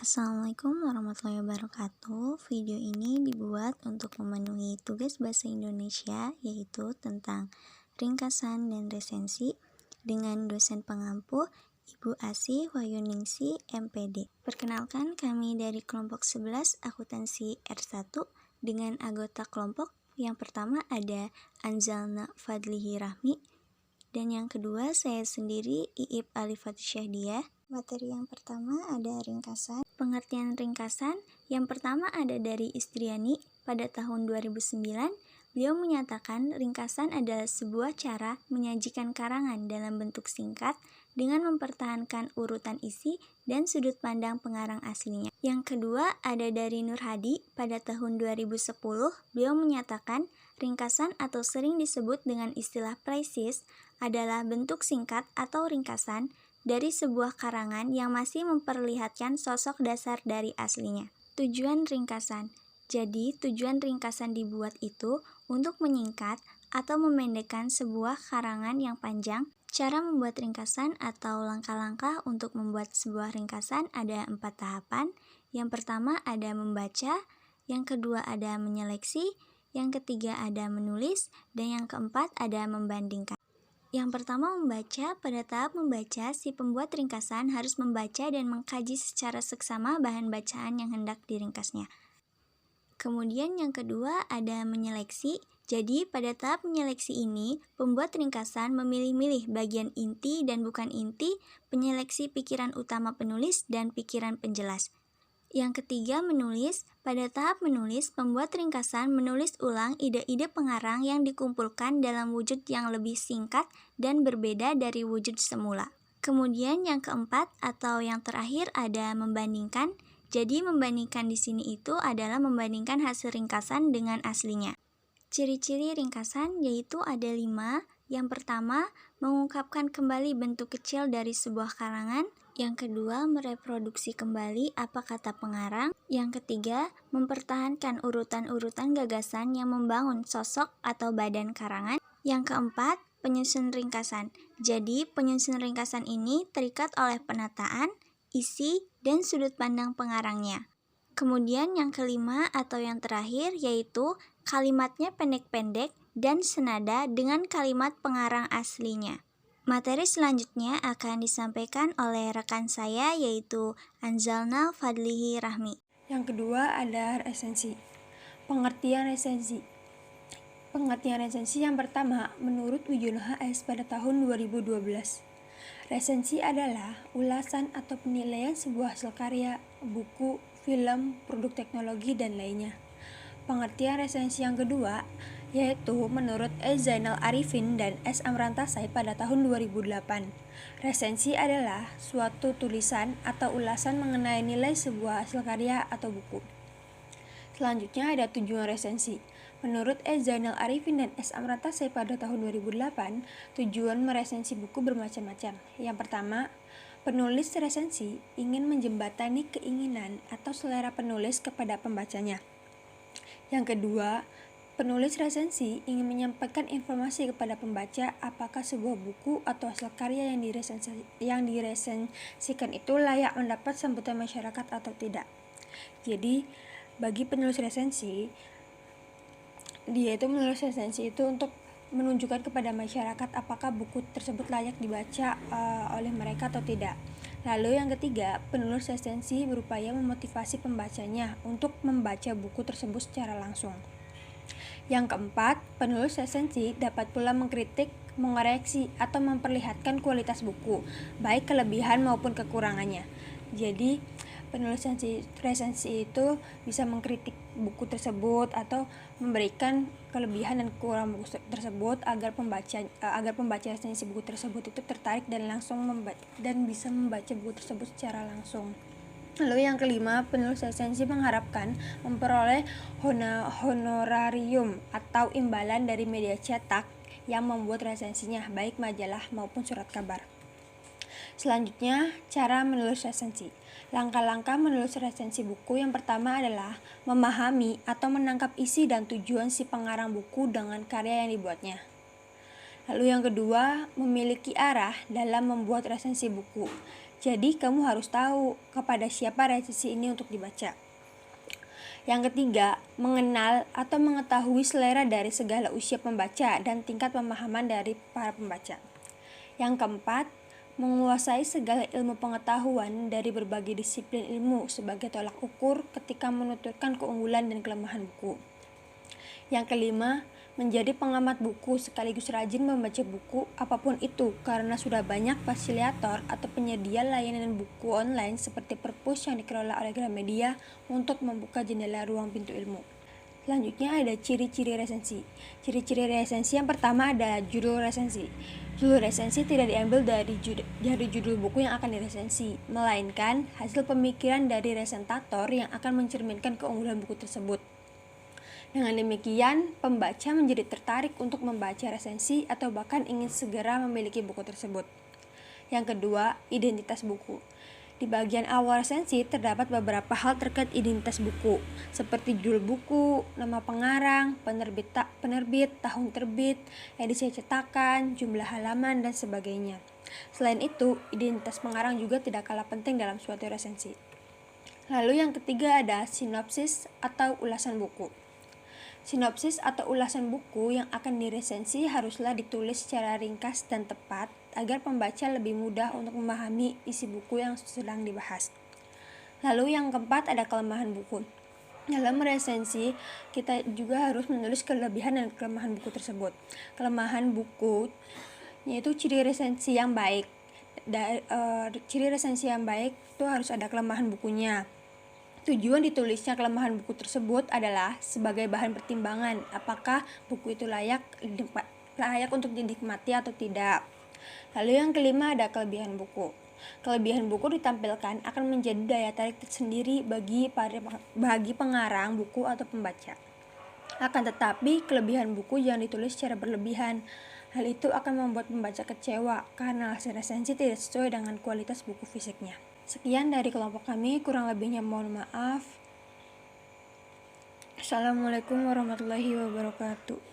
Assalamualaikum warahmatullahi wabarakatuh. Video ini dibuat untuk memenuhi tugas bahasa Indonesia, yaitu tentang ringkasan dan resensi dengan dosen pengampu Ibu Asih Wahyuningsi MPD. Perkenalkan, kami dari kelompok 11 akuntansi R1 dengan anggota kelompok yang pertama ada Anzalna Fadlihi Rahmi, dan yang kedua saya sendiri Iip Alifati Syahdiah. Materi yang pertama ada ringkasan. Pengertian ringkasan yang pertama ada dari Istriani pada tahun 2009. Beliau menyatakan ringkasan adalah sebuah cara menyajikan karangan dalam bentuk singkat dengan mempertahankan urutan isi dan sudut pandang pengarang aslinya. Yang kedua ada dari Nur Hadi pada tahun 2010. Beliau menyatakan ringkasan atau sering disebut dengan istilah presis adalah bentuk singkat atau ringkasan dari sebuah karangan yang masih memperlihatkan sosok dasar dari aslinya. Tujuan ringkasan. Jadi, tujuan ringkasan dibuat itu untuk menyingkat atau memendekkan sebuah karangan yang panjang. Cara membuat ringkasan atau langkah-langkah untuk membuat sebuah ringkasan ada 4 tahapan. Yang pertama ada membaca, yang kedua ada menyeleksi, yang ketiga ada menulis, dan yang keempat ada membandingkan. Yang pertama membaca. Pada tahap membaca, si pembuat ringkasan harus membaca dan mengkaji secara seksama bahan bacaan yang hendak diringkasnya. Kemudian yang kedua ada menyeleksi. Jadi pada tahap menyeleksi ini, pembuat ringkasan memilih-milih bagian inti dan bukan inti, penyeleksi pikiran utama penulis dan pikiran penjelas. Yang ketiga menulis. Pada tahap menulis, pembuat ringkasan menulis ulang ide-ide pengarang yang dikumpulkan dalam wujud yang lebih singkat dan berbeda dari wujud semula. Kemudian yang keempat atau yang terakhir ada membandingkan. Jadi membandingkan di sini itu adalah membandingkan hasil ringkasan dengan aslinya. Ciri-ciri ringkasan yaitu ada 5. Yang pertama, mengungkapkan kembali bentuk kecil dari sebuah karangan. Yang kedua, mereproduksi kembali apa kata pengarang. Yang ketiga, mempertahankan urutan-urutan gagasan yang membangun sosok atau badan karangan. Yang keempat, penyusun ringkasan. Jadi, penyusun ringkasan ini terikat oleh penataan, isi, dan sudut pandang pengarangnya. Kemudian yang kelima atau yang terakhir yaitu kalimatnya pendek-pendek dan senada dengan kalimat pengarang aslinya. Materi selanjutnya akan disampaikan oleh rekan saya yaitu Anzalna Fadlihi Rahmi. Yang kedua ada resensi. Pengertian resensi. Pengertian resensi yang pertama menurut Wijun HS pada tahun 2012. Resensi adalah ulasan atau penilaian sebuah hasil karya, buku, film, produk teknologi, dan lainnya. Pengertian resensi yang kedua yaitu menurut E. Zainal Arifin dan S. Amrantasai pada tahun 2008. Resensi adalah suatu tulisan atau ulasan mengenai nilai sebuah hasil karya atau buku. Selanjutnya ada tujuan resensi. Menurut E. Zainal Arifin dan S. Amrantasai pada tahun 2008, tujuan meresensi buku bermacam-macam. Yang pertama, penulis resensi ingin menjembatani keinginan atau selera penulis kepada pembacanya. Yang kedua, penulis resensi ingin menyampaikan informasi kepada pembaca apakah sebuah buku atau hasil karya yang diresensikan itu layak mendapat sambutan masyarakat atau tidak. Jadi, bagi penulis resensi, dia itu menulis resensi itu untuk menunjukkan kepada masyarakat apakah buku tersebut layak dibaca oleh mereka atau tidak. Lalu yang ketiga, penulis resensi berupaya memotivasi pembacanya untuk membaca buku tersebut secara langsung. Yang keempat, penulis resensi dapat pula mengkritik, mengoreksi, atau memperlihatkan kualitas buku, baik kelebihan maupun kekurangannya. Jadi, penulis resensi itu bisa mengkritik buku tersebut atau memberikan kelebihan dan kekurangan buku tersebut agar pembaca resensi buku tersebut itu tertarik dan bisa membaca buku tersebut secara langsung. Lalu yang kelima, penulis resensi mengharapkan memperoleh honorarium atau imbalan dari media cetak yang membuat resensinya, baik majalah maupun surat kabar. Selanjutnya, cara menulis resensi. Langkah-langkah menulis resensi buku yang pertama adalah memahami atau menangkap isi dan tujuan si pengarang buku dengan karya yang dibuatnya. Lalu yang kedua, memiliki arah dalam membuat resensi buku. Jadi kamu harus tahu kepada siapa resensi ini untuk dibaca. Yang ketiga, mengenal atau mengetahui selera dari segala usia pembaca dan tingkat pemahaman dari para pembaca. Yang keempat, menguasai segala ilmu pengetahuan dari berbagai disiplin ilmu sebagai tolak ukur ketika menuturkan keunggulan dan kelemahan buku. Yang kelima, menjadi pengamat buku sekaligus rajin membaca buku apapun itu karena sudah banyak fasilitator atau penyedia layanan buku online seperti Perpus yang dikelola oleh Gramedia untuk membuka jendela ruang pintu ilmu. Selanjutnya ada ciri-ciri resensi. Ciri-ciri resensi yang pertama ada judul resensi. Judul resensi tidak diambil dari judul buku yang akan diresensi, melainkan hasil pemikiran dari resentator yang akan mencerminkan keunggulan buku tersebut. Dengan demikian, pembaca menjadi tertarik untuk membaca resensi atau bahkan ingin segera memiliki buku tersebut. Yang kedua, identitas buku. Di bagian awal resensi terdapat beberapa hal terkait identitas buku, seperti judul buku, nama pengarang, penerbit, tahun terbit, edisi cetakan, jumlah halaman, dan sebagainya. Selain itu, identitas pengarang juga tidak kalah penting dalam suatu resensi. Lalu yang ketiga ada sinopsis atau ulasan buku. Sinopsis atau ulasan buku yang akan diresensi haruslah ditulis secara ringkas dan tepat agar pembaca lebih mudah untuk memahami isi buku yang sedang dibahas. Lalu yang keempat ada kelemahan buku. Dalam resensi, kita juga harus menulis kelebihan dan kelemahan buku tersebut. Kelemahan buku yaitu ciri resensi yang baik. Ciri resensi yang baik itu harus ada kelemahan bukunya. Tujuan ditulisnya kelemahan buku tersebut adalah sebagai bahan pertimbangan apakah buku itu layak untuk dinikmati atau tidak. Lalu yang kelima ada kelebihan buku. Kelebihan buku ditampilkan akan menjadi daya tarik tersendiri bagi pengarang buku atau pembaca. Akan tetapi kelebihan buku jangan ditulis secara berlebihan. Hal itu akan membuat pembaca kecewa karena hasil resensi tidak sesuai dengan kualitas buku fisiknya. Sekian dari kelompok kami, kurang lebihnya mohon maaf. Assalamualaikum warahmatullahi wabarakatuh.